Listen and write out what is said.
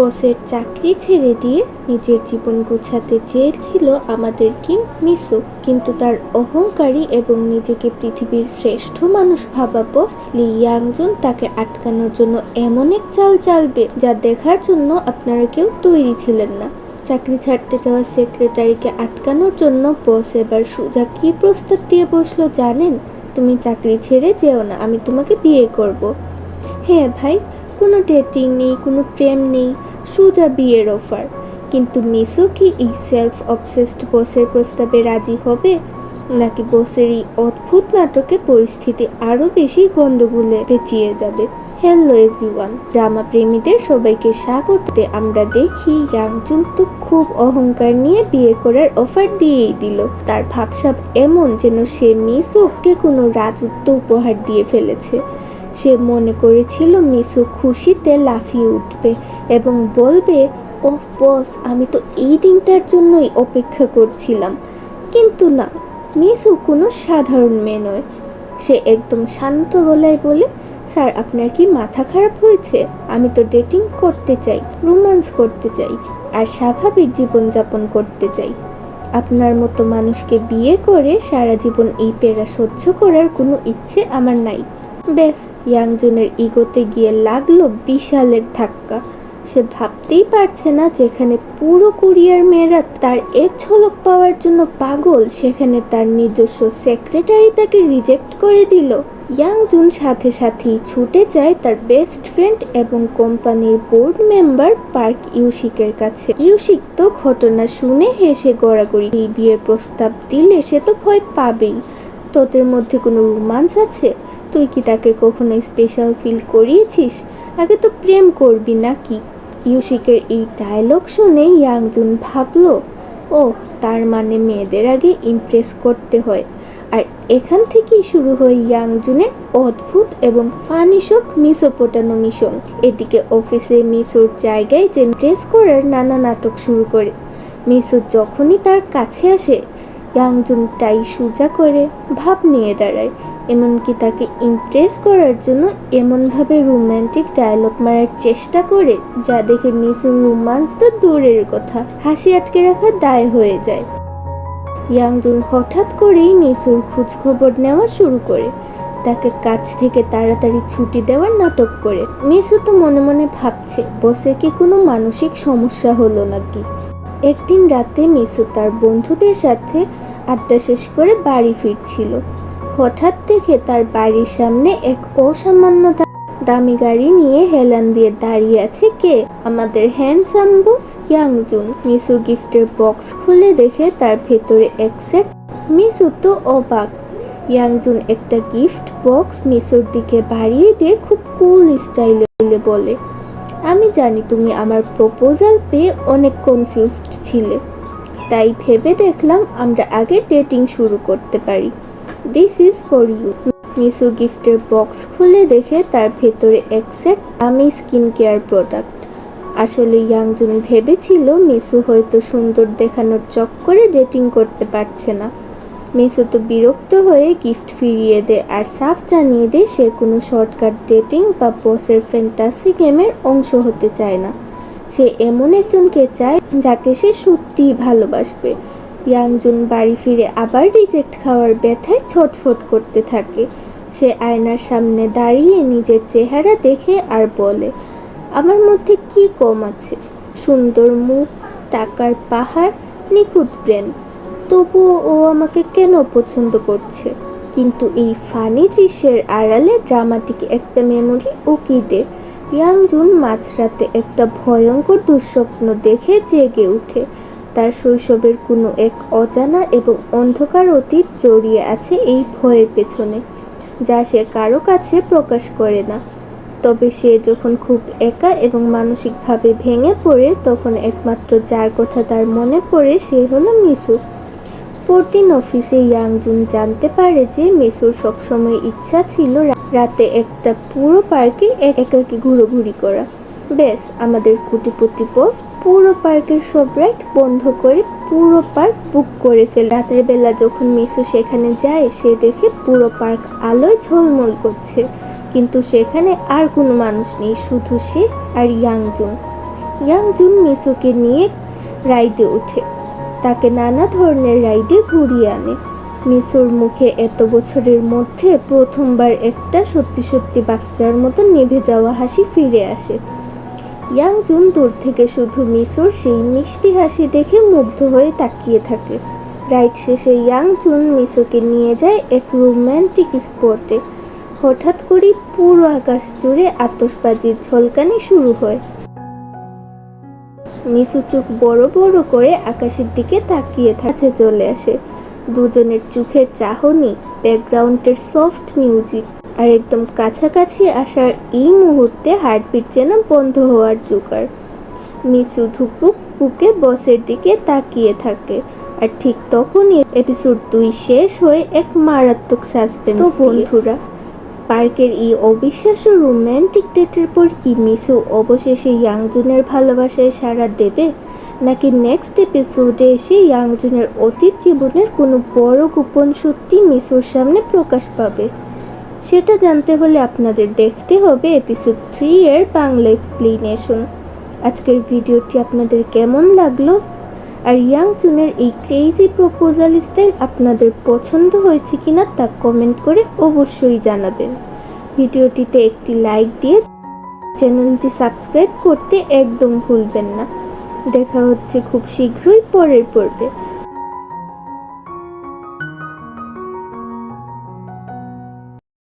বসের চাকরি ছেড়ে দিয়ে নিজের জীবন গোছাতে চেয়েছিল আমাদের কিং মিসো, কিন্তু তার অহংকারী এবং নিজেকে পৃথিবীর শ্রেষ্ঠ মানুষ ভাবা বস লি ইয়াংজুন তাকে আটকানোর জন্য এমন এক চাল চালবে যা দেখার জন্য আপনারা কেউ তৈরি ছিলেন না। চাকরি ছাড়তে যাওয়া সেক্রেটারিকে আটকানোর জন্য বস এবার সোজা কি প্রস্তাব দিয়ে বসলো জানেন? তুমি চাকরি ছেড়ে যেও না, আমি তোমাকে বিয়ে করব। হ্যাঁ ভাই, কোনো ডেটিং নেই, কোনো প্রেম নেই, সোজা বিয়ের অফার। কিন্তু মিসো কি এই সেলফ অবসেসড বসের প্রস্তাবে রাজি হবে, নাকি বসের এই অদ্ভুত নাটকে পরিস্থিতি আরও বেশি গন্ডগোলে পেঁচিয়ে যাবে? হ্যালো এভরিওয়ান, ড্রামা প্রেমীদের সবাইকে স্বাগত। আমরা দেখি ইয়াংজুন তো খুব অহংকার নিয়ে বিয়ে করার অফার দিয়েই দিল। তার ভাবসাব এমন যেন সে মিসোকে কোনো রাজত্ব উপহার দিয়ে ফেলেছে। সে মনে করেছিল মিসো খুশিতে লাফিয়ে উঠবে এবং বলবে, ওহ বস, আমি তো এই দিনটার জন্যই অপেক্ষা করছিলাম। কিন্তু না, মিসো কোনো সাধারণ মেয়ে নয়। সে একদম শান্ত গলায় বলে, স্যার আপনার কি মাথা খারাপ হয়েছে? আমি তো ডেটিং করতে চাই, রোম্যান্স করতে চাই, আর স্বাভাবিক জীবনযাপন করতে চাই। আপনার মতো মানুষকে বিয়ে করে সারা জীবন এই পেরা সহ্য করার কোনো ইচ্ছে আমার নাই। বেশ, ইয়াংজুনের ইগোতে গিয়ে লাগলো বিশাল এক ধাক্কা। সে ভাবতেই পারছে না যেখানে পুরো কোরিয়ার মেয়েরা তার এক ঝলক পাওয়ার জন্য পাগল, সেখানে তার নিজস্ব সেক্রেটারি তাকে রিজেক্ট করে দিল। ইয়াংজুন সাথে সাথেই ছুটে যায় তার বেস্ট ফ্রেন্ড এবং কোম্পানির বোর্ড মেম্বার পার্ক ইউশিকের কাছে। ইউশিক তো ঘটনা শুনে হেসে গড়াগড়ি। এই বিয়ের প্রস্তাব দিলে সে তো ভয় পাবেই। তোদের মধ্যে কোনো রোমান্স আছে? তুই কি তাকে কখনো স্পেশাল ফিল করিয়েছিস? আগে তো প্রেম করবি নাকি? ইউশিকের এই ডায়লগ শুনে ইয়াংজুন ভাবলো, ও তার মানে মেয়েদের আগে ইমপ্রেস করতে হয়। আর এখান থেকেই শুরু হয় ইয়াংজুনের অদ্ভুত এবং ফানি সব মিসো পটানো মিশন। এদিকে অফিসে মিসোর জায়গায় যে ড্রেস করার নানা নাটক শুরু করে। মিসো যখনই তার কাছে আসে, ইয়াংজুন টাই সোজা করে ভাব নিয়ে দাঁড়ায়, এমনকি তাকে ইমপ্রেস করার জন্য এমনভাবে রোম্যান্টিক ডায়লগ মারার চেষ্টা করে যা দেখে মিসোর রোমান্স তো দূরের কথা, হাসি আটকে রাখা দায় হয়ে যায়। ইয়াংজুন হঠাৎ করেই মিসোর খোঁজখবর নেওয়া শুরু করে, তাকে কাজ থেকে তাড়াতাড়ি ছুটি দেওয়ার নাটক করে। মিসো তো মনে মনে ভাবছে বসে কি কোনো মানসিক সমস্যা হলো নাকি। একদিন রাতে মিসো তার বন্ধুদের সাথে আড্ডা শেষ করে বাড়ি ফিরছিল। হঠাৎ দেখে তার বাড়ির সামনে এক অসামান্য দামি গাড়ি নিয়ে হেলান দিয়ে দাঁড়িয়ে আছে কে? আমাদের হ্যান্ডসাম বস ইয়াংজুন। মিসো গিফটের বক্স খুলে দেখে তার ভেতরে এক সেট। মিসো তো অবাক। ইয়াংজুন একটা গিফট বক্স মিসোর দিকে বাড়িয়ে দিয়ে খুব কুল স্টাইলে বলে, আমি জানি তুমি আমার প্রপোজাল পেয়ে অনেক কনফিউজড ছিলে, তাই ভেবে দেখলাম আমরা আগে ডেটিং শুরু করতে পারি। This is for you. মিসো গিফটের বক্স খুলে দেখে তার ভেতরে এক সেট দামি স্কিন কেয়ার প্রোডাক্ট। আসলে ইয়াংজুন ভেবেছিল মিসো হয়তো সুন্দর দেখানোর চক্করে ডেটিং করতে পারছে না। মিসো তো বিরক্ত হয়ে গিফট ফিরিয়ে দেয় আর সাফ জানিয়ে দেয় সে কোনো শর্টকাট ডেটিং বা বসের ফ্যান্টাসি গেমের অংশ হতে চায় না। সে এমন একজনকে চায় যাকে সে সত্যিই ভালোবাসবে। ইয়াংজুন বাড়ি ফিরে আবার রিজেক্ট খাওয়ার ব্যথায় ছটফট করতে থাকে। সে আয়নার সামনে দাঁড়িয়ে নিজের চেহারা দেখে আর বলে, আমার মধ্যে কি কম আছে? সুন্দর মুখ, টাকার পাহাড়, নিখুঁত ব্রেন, তবুও ও আমাকে কেন পছন্দ করছে? কিন্তু এই ফানি দৃশ্যের আড়ালে ড্রামাটিক একটা মেমোরি উকি দে। ইয়াংজুন মাঝরাতে একটা ভয়ঙ্কর দুঃস্বপ্ন দেখে জেগে ওঠে। তার শৈশবের কোনো এক অজানা এবং অন্ধকার অতীত জড়িয়ে আছে এই ভয়ের পেছনে, যা সে কারো কাছে প্রকাশ করে না। তবে সে যখন খুব একা এবং মানসিকভাবে ভেঙে পড়ে, তখন একমাত্র যার কথা তার মনে পড়ে সে হলো মিসো। পরদিন অফিসে ইয়াংজুন জানতে পারে যে মিসোর সবসময় ইচ্ছা ছিল রাতে একটা পুরো পার্কে একাকী ঘোরাঘুরি করা। বেশ, আমাদের কোটিপতি বস পুরো পার্কের সব রাইড বন্ধ করে পুরো পার্ক বুক করে ফেলে। রাতের বেলা যখন মিসো সেখানে যায়, সে দেখে পুরো পার্ক আলোয় ঝলমল করছে, কিন্তু সেখানে আর কোনো মানুষ নেই, শুধু সে আর ইয়াংজুন। ইয়াংজুন মিসুকে নিয়ে রাইডে ওঠে, তাকে নানা ধরনের রাইডে ঘুরিয়ে আনে। মিসুর মুখে এত বছরের মধ্যে প্রথমবার একটা সত্যি সত্যি বাচ্চার মতো নিভে যাওয়া হাসি ফিরে আসে। ইয়াংজুন দূর থেকে শুধু মিসুর সেই মিষ্টি হাসি দেখে মুগ্ধ হয়ে তাকিয়ে থাকে। রাইড শেষে ইয়াংজুন মিসুকে নিয়ে যায় এক রোম্যান্টিক স্পটে। হঠাৎ করেই পুরো আকাশ জুড়ে আতশবাজির ঝলকানি শুরু হয়। মিসু চোখ বড় বড় করে আকাশের দিকে তাকিয়ে কাছে চলে আসে। দুজনের চোখের চাহনি, ব্যাকগ্রাউন্ডের সফট মিউজিক আর একদম কাছাকাছি আসার এই মুহূর্তে হার্টবিট যেন বন্ধ হওয়ার জোগাড়। মিসু ধুকপুক বুকে বসের দিকে তাকিয়ে থাকে। আর ঠিক তখনই এপিসোড 2 শেষ হয়ে এক মারাত্মক সাসপেন্স। তো বন্ধুরা, পার্কের এই অবিশ্বাস্য রোম্যান্টিক ডেটের পর কি মিসু অবশেষে ইয়াংজুনের ভালোবাসায় সাড়া দেবে, নাকি নেক্সট এপিসোডে এসে ইয়াংজুনের অতীত জীবনের কোনো বড় গোপন সত্যি মিসুর সামনে প্রকাশ পাবে? সেটা জানতে হলে আপনাদের দেখতে হবে এপিসোড 3 এর বাংলা এক্সপ্লেনেশন। আজকের ভিডিওটি আপনাদের কেমন লাগলো, আর ইয়াংজুনের এই ক্রেজি প্রপোজাল স্টাইল আপনাদের পছন্দ হয়েছে কিনা তা কমেন্ট করে অবশ্যই জানাবেন। ভিডিওটিতে একটি লাইক দিয়ে চ্যানেলটি সাবস্ক্রাইব করতে একদম ভুলবেন না। দেখা হচ্ছে খুব শীঘ্রই পরের পর্বে।